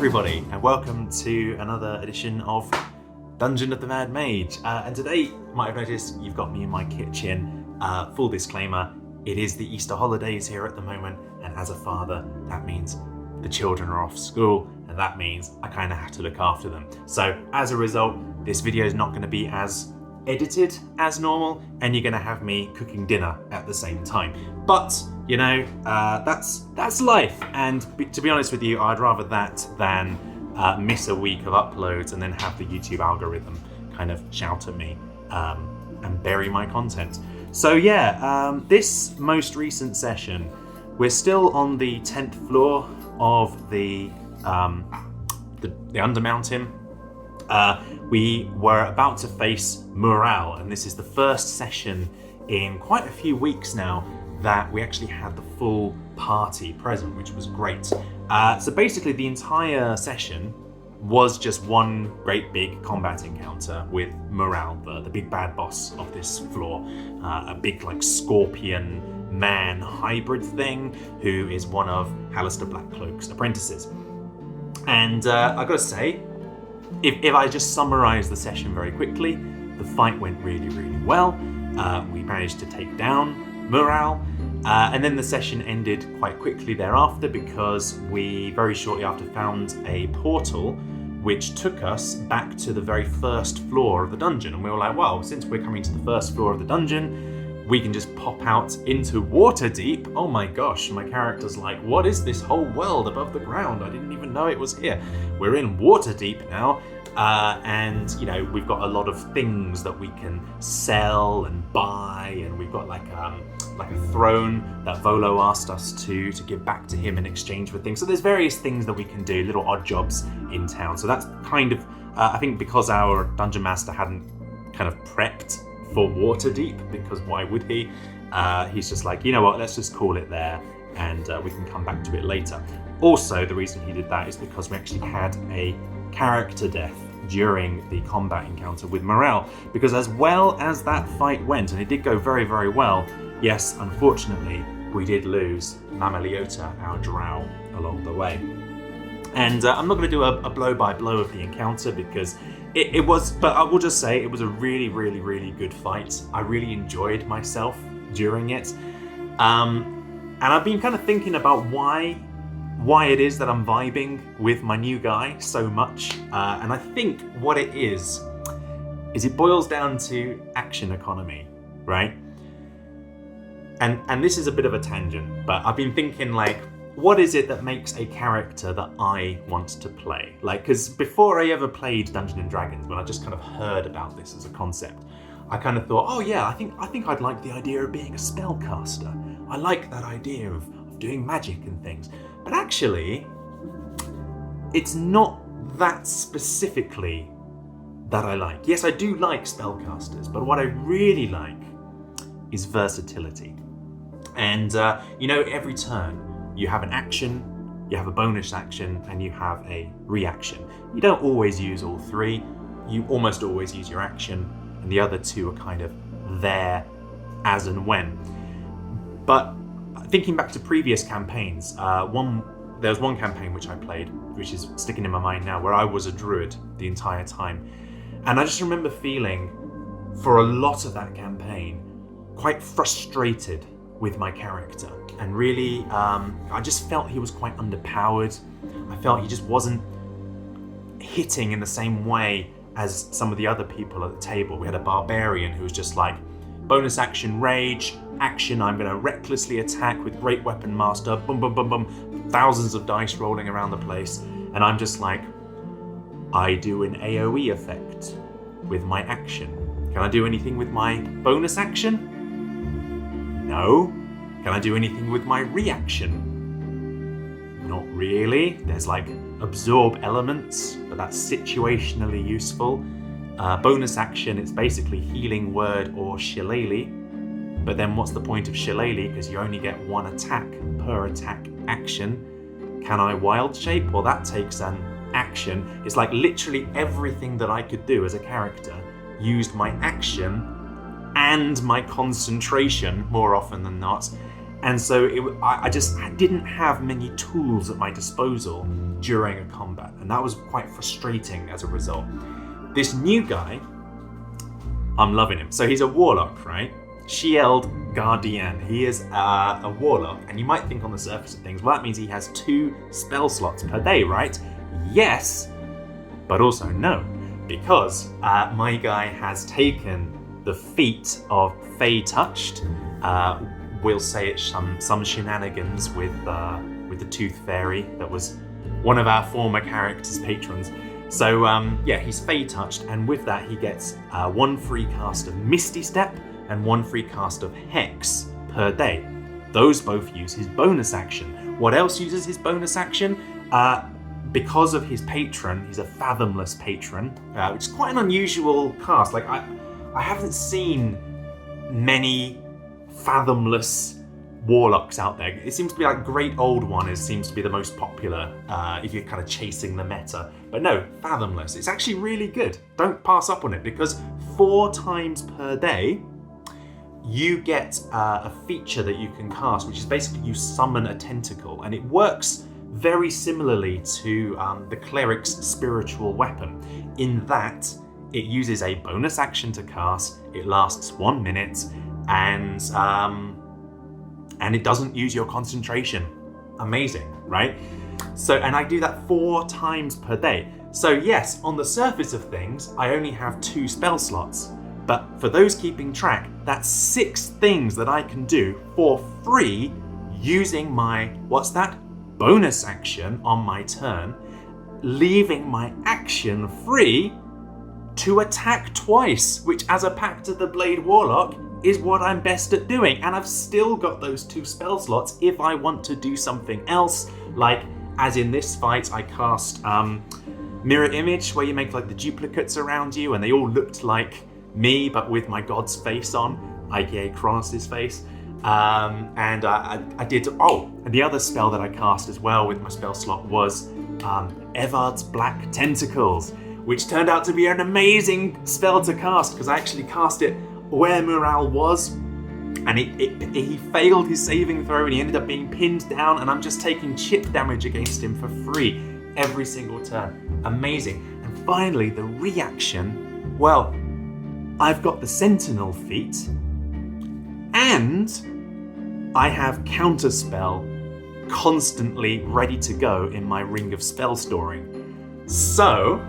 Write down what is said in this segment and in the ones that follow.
everybody, and welcome to another edition of Dungeon of the Mad Mage. And today, you might have noticed, you've got me in my kitchen. Full disclaimer, it is the Easter holidays here at the moment, and as a father, that means the children are off school, and that means I kind of have to look after them. So as a result, this video is not going to be as edited as normal, and you're going to have me cooking dinner at the same time. But you know, that's life, and to be honest with you, I'd rather that than miss a week of uploads and then have the YouTube algorithm kind of shout at me and bury my content. So yeah, this most recent session, we're still on the 10th floor of the Undermountain. We were about to face Morale, and this is the first session in quite a few weeks now that we actually had the full party present, which was great. So basically the entire session was just one great big combat encounter with Morale, the big bad boss of this floor, a big like scorpion man hybrid thing who is one of Hallister Blackcloak's apprentices. And I gotta say, if I just summarize the session very quickly, the fight went really, really well. We managed to take down Morale, and then the session ended quite quickly thereafter because we very shortly after found a portal which took us back to the very first floor of the dungeon, and we were like, well, since we're coming to the first floor of the dungeon, we can just pop out into Waterdeep. Oh my gosh, my character's like, what is this whole world above the ground? I didn't even know it was here. We're in Waterdeep now, and you know, we've got a lot of things that we can sell and buy, and we've got like a throne that Volo asked us to give back to him in exchange for things. So there's various things that we can do, little odd jobs in town. So that's kind of, I think because our Dungeon Master hadn't kind of prepped for Waterdeep, because why would he? He's just like, you know what, let's just call it there, and we can come back to it later. Also, the reason he did that is because we actually had a character death during the combat encounter with Morale, because as well as that fight went, and it did go very, very well, yes, unfortunately, we did lose Mamaliota, our drow, along the way. And I'm not going to do a blow-by-blow of the encounter because it was, but I will just say it was a really, really, really good fight. I really enjoyed myself during it. And I've been kind of thinking about why it is that I'm vibing with my new guy so much. And I think what it is it boils down to action economy, right? And this is a bit of a tangent, but I've been thinking like, what is it that makes a character that I want to play? Like, because before I ever played Dungeons and Dragons, when I just kind of heard about this as a concept, I kind of thought, oh yeah, I think I'd like the idea of being a spellcaster. I like that idea of doing magic and things. But actually, it's not that specifically that I like. Yes, I do like spellcasters, but what I really like is versatility. And you know, every turn you have an action, you have a bonus action, and you have a reaction. You don't always use all three. You almost always use your action, and the other two are kind of there as and when. But thinking back to previous campaigns, there was one campaign which I played, which is sticking in my mind now, where I was a druid the entire time. And I just remember feeling, for a lot of that campaign, quite frustrated with my character. And really, I just felt he was quite underpowered. I felt he just wasn't hitting in the same way as some of the other people at the table. We had a barbarian who was just like, bonus action rage, action I'm going to recklessly attack with great weapon master, boom, boom, boom, boom, thousands of dice rolling around the place. And I'm just like, I do an AoE effect with my action. Can I do anything with my bonus action? No. Can I do anything with my reaction? Not really. There's like absorb elements, but that's situationally useful. Bonus action, it's basically healing word or shillelagh. But then what's the point of shillelagh? Because you only get one attack per attack action. Can I wild shape? Well, that takes an action. It's like literally everything that I could do as a character used my action and my concentration more often than not. And so I didn't have many tools at my disposal during a combat, and that was quite frustrating as a result. This new guy, I'm loving him. So he's a warlock, right? Shield Guardian. He is a warlock, and you might think on the surface of things, well, that means he has 2 spell slots per day, right? Yes, but also no, because my guy has taken the feat of Fey Touched. We'll say it's some shenanigans with the Tooth Fairy that was one of our former characters' patrons. So yeah, he's Fey Touched, and with that he gets 1 free cast of Misty Step and 1 free cast of Hex per day. Those both use his bonus action. What else uses his bonus action? Because of his patron, he's a Fathomless patron, which is quite an unusual cast. Like I haven't seen many Fathomless warlocks out there. It seems to be like Great Old One seems to be the most popular if you're kind of chasing the meta. But no, Fathomless, it's actually really good. Don't pass up on it, because 4 times per day you get a feature that you can cast, which is basically you summon a tentacle, and it works very similarly to the cleric's spiritual weapon, in that it uses a bonus action to cast, it lasts 1 minute, and it doesn't use your concentration. Amazing, right? So, and I do that 4 times per day. So yes, on the surface of things, I only have 2 spell slots, but for those keeping track, that's 6 things that I can do for free using my, what's that? Bonus action on my turn, leaving my action free to attack twice, which as a Pact of the Blade Warlock is what I'm best at doing. And I've still got those 2 spell slots if I want to do something else, like as in this fight I cast Mirror Image, where you make like the duplicates around you and they all looked like me but with my god's face on, aka Kronos' face. And I did, and the other spell that I cast as well with my spell slot was Evard's Black Tentacles, which turned out to be an amazing spell to cast, because I actually cast it where Mural was, and he failed his saving throw and he ended up being pinned down, and I'm just taking chip damage against him for free every single turn. Amazing. And finally, the reaction, well, I've got the Sentinel feat, and I have Counterspell constantly ready to go in my Ring of Spell Storing. So,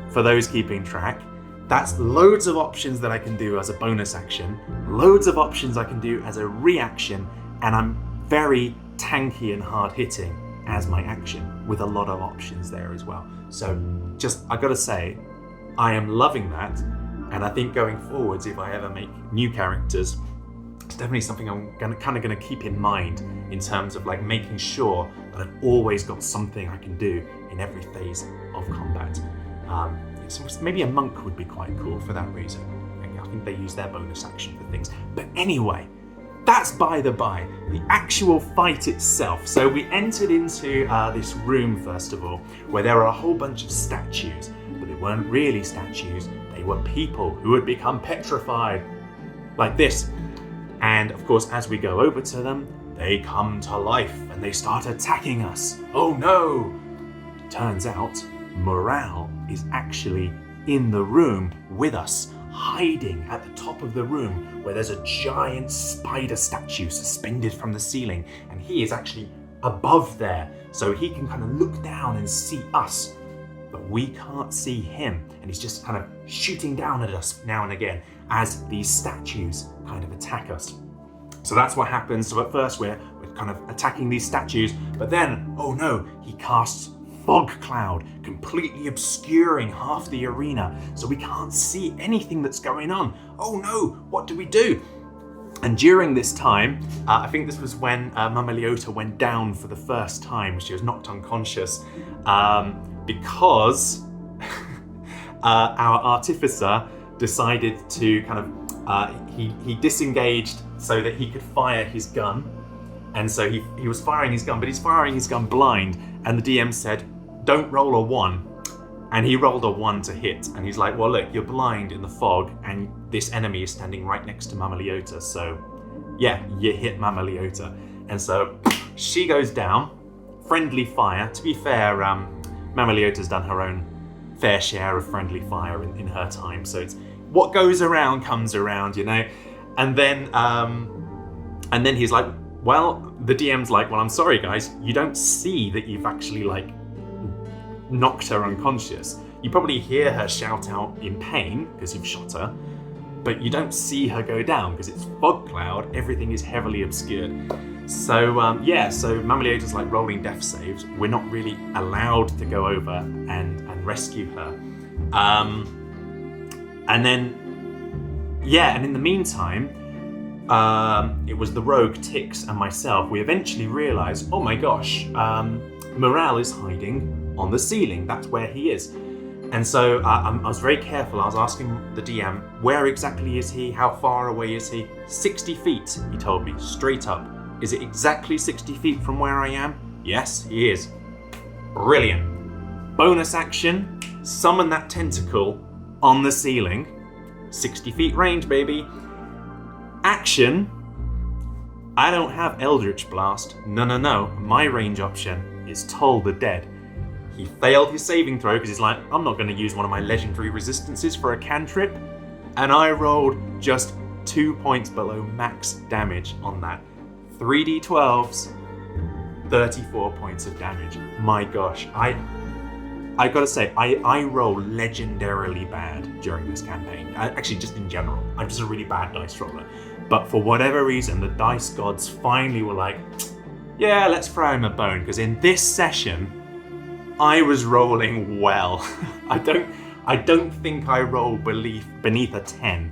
for those keeping track, that's loads of options that I can do as a bonus action, loads of options I can do as a reaction, and I'm very tanky and hard hitting as my action, with a lot of options there as well. So just, I gotta say, I am loving that, and I think going forwards, if I ever make new characters, it's definitely something I'm kind of gonna keep in mind in terms of like making sure that I've always got something I can do in every phase of combat. So maybe a monk would be quite cool for that reason. I think they use their bonus action for things. But anyway, that's by the by. The actual fight itself. So we entered into this room, first of all, where there were a whole bunch of statues, but they weren't really statues. They were people who had become petrified, like this. And of course, as we go over to them, they come to life and they start attacking us. Oh no! Turns out, Morale is actually in the room with us, hiding at the top of the room where there's a giant spider statue suspended from the ceiling, and he is actually above there, so he can kind of look down and see us, but we can't see him, and he's just kind of shooting down at us now and again as these statues kind of attack us. So that's what happens. So at first we're kind of attacking these statues, but then, oh no, he casts Fog Cloud, completely obscuring half the arena, so we can't see anything that's going on. Oh no, what do we do? And during this time, I think this was when Mama Leota went down for the first time. She was knocked unconscious because our artificer decided to kind of, he disengaged so that he could fire his gun. And so he was firing his gun, but he's firing his gun blind, and the DM said, don't roll a 1. And he rolled a 1 to hit, and he's like, well look, you're blind in the fog, and this enemy is standing right next to Mama Leota, so yeah, you hit Mama Leota. And so she goes down friendly fire. To be fair, Mama Leota's done her own fair share of friendly fire in her time, so it's what goes around comes around, you know. And then he's like, well, the DM's like, well, I'm sorry guys, you don't see that you've actually like knocked her unconscious. You probably hear her shout out in pain because you've shot her, but you don't see her go down because it's fog cloud, everything is heavily obscured. So so Mama Leota's like rolling death saves. We're not really allowed to go over and rescue her. And in the meantime, it was the rogue Tix and myself. We eventually realized, oh my gosh, Morale is hiding on the ceiling. That's where he is. And so I was very careful. I was asking the DM, where exactly is he? How far away is he? 60 feet, he told me, straight up. Is it exactly 60 feet from where I am? Yes, he is. Brilliant. Bonus action, summon that tentacle on the ceiling. 60 feet range, baby. Action, I don't have Eldritch Blast. No. My range option is Toll the Dead. He failed his saving throw because he's like, I'm not going to use one of my legendary resistances for a cantrip. And I rolled just 2 points below max damage on that. 3d12s, 34 points of damage. My gosh, I gotta say, I roll legendarily bad during this campaign. Actually, just in general. I'm just a really bad dice roller. But for whatever reason, the dice gods finally were like, yeah, let's throw him a bone. Because in this session, I was rolling well. I don't think I rolled beneath a 10,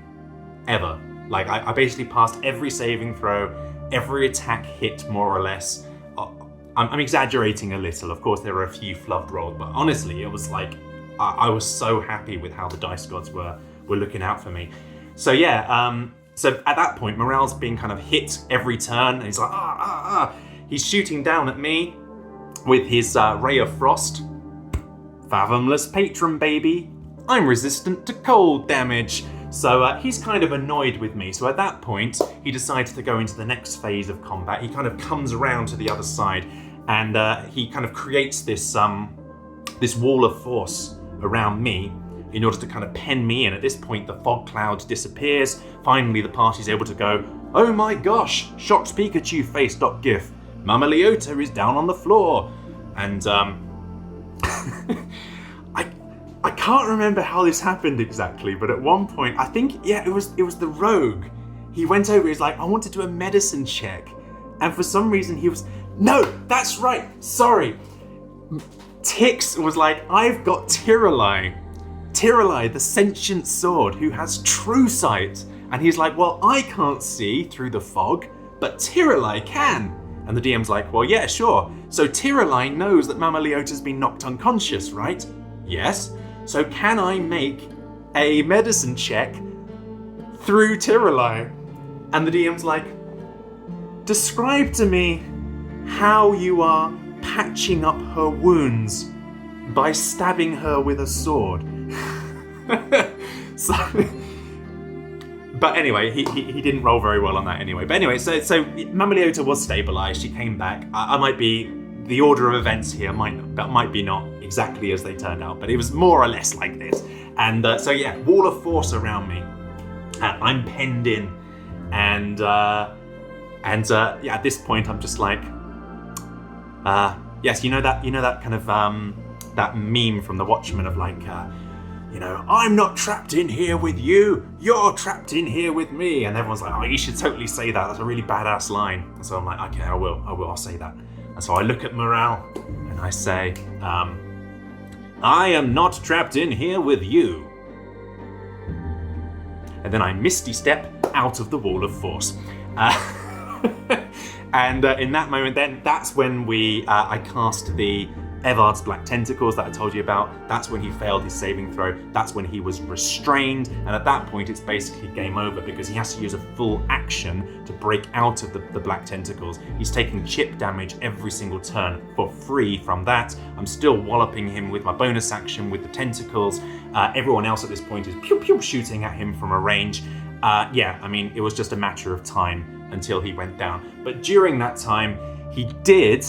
ever. Like, I basically passed every saving throw, every attack hit more or less. I'm exaggerating a little. Of course, there were a few flubbed rolls, but honestly, it was like, I was so happy with how the dice gods were looking out for me. So yeah, so at that point, Morale's being kind of hit every turn, and he's like, He's shooting down at me with his Ray of Frost. Fathomless patron, baby. I'm resistant to cold damage. So he's kind of annoyed with me. So at that point, he decides to go into the next phase of combat. He kind of comes around to the other side, and he kind of creates this wall of force around me in order to kind of pen me in. At this point, the fog cloud disappears. Finally, the party's able to go, oh my gosh, shocked Pikachu face.gif. Mama Leota is down on the floor. And I can't remember how this happened exactly, but at one point, I think, it was the rogue. He went over, he's like, I want to do a medicine check. And for some reason no, that's right, sorry. Tix was like, I've got Tiralai, the sentient sword, who has true sight. And he's like, well, I can't see through the fog, but Tiralai can. And the DM's like, well, yeah, sure. So Tiralai knows that Mama Leota's been knocked unconscious, right? Yes. So can I make a medicine check through Tiralai? And the DM's like, describe to me how you are patching up her wounds by stabbing her with a sword. But anyway, he didn't roll very well on that anyway. But anyway, so Mama Leota was stabilized. She came back. I might be, the order of events here might be not exactly as they turned out, but it was more or less like this. And so yeah, wall of force around me. I'm penned in, and at this point I'm just like, yes, you know that kind of that meme from The Watchmen of like, I'm not trapped in here with you, you're trapped in here with me. And everyone's like, oh, you should totally say that. That's a really badass line. And so I'm like, okay, I'll say that. And so I look at Morale and I say, I am not trapped in here with you. And then I misty step out of the wall of force. And in that moment then, that's when I cast the Evard's Black Tentacles that I told you about. That's when he failed his saving throw. That's when he was restrained. And at that point, it's basically game over because he has to use a full action to break out of the Black Tentacles. He's taking chip damage every single turn for free from that. I'm still walloping him with my bonus action with the tentacles. Everyone else at this point is pew pew shooting at him from a range. It was just a matter of time until he went down. But during that time, he did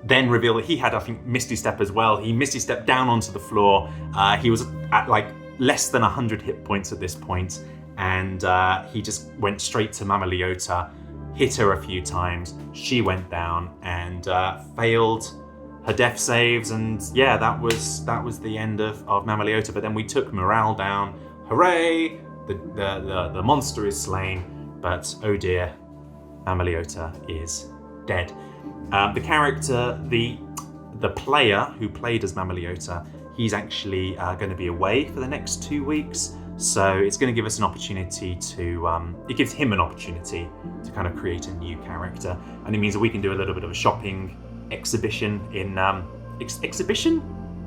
then revealed that he had, I think, Misty Step as well. He Misty Stepped down onto the floor. He was at like less than 100 hit points at this point, and he just went straight to Mama Leota, hit her a few times. She went down and failed her death saves, and yeah, that was the end of Mama Leota. But then we took morale down. Hooray! The monster is slain, but oh dear, Mama Leota is dead. The character, the player who played as Mama Leota, he's actually going to be away for the next 2 weeks. So it's going to give us an opportunity to, it gives him an opportunity to kind of create a new character. And it means that we can do a little bit of a shopping exhibition in,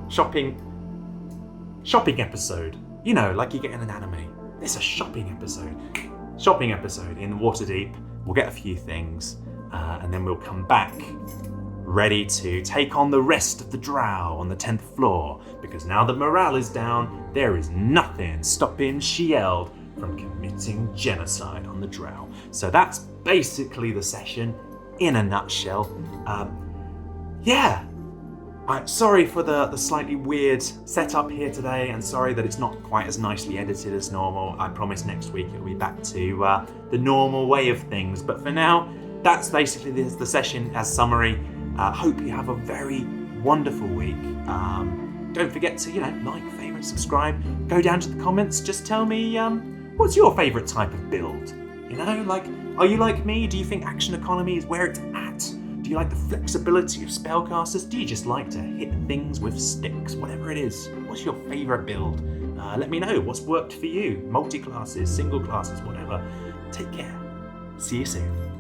shopping episode. You know, like you get in an anime. It's a shopping episode. Shopping episode in Waterdeep. We'll get a few things, and then we'll come back ready to take on the rest of the drow on the 10th floor, because now that morale is down, there is nothing stopping Shield from committing genocide on the drow. So that's basically the session in a nutshell. Sorry for the slightly weird setup here today, and sorry that it's not quite as nicely edited as normal. I promise next week it'll be back to the normal way of things. But for now, that's basically the session as summary. Hope you have a very wonderful week. Don't forget to, like, favorite, subscribe, go down to the comments. Just tell me, what's your favorite type of build? Like, are you like me? Do you think action economy is where it's at? Do you like the flexibility of spellcasters? Do you just like to hit things with sticks? Whatever it is, what's your favorite build? Let me know what's worked for you. Multi-classes, single classes, whatever. Take care. See you soon.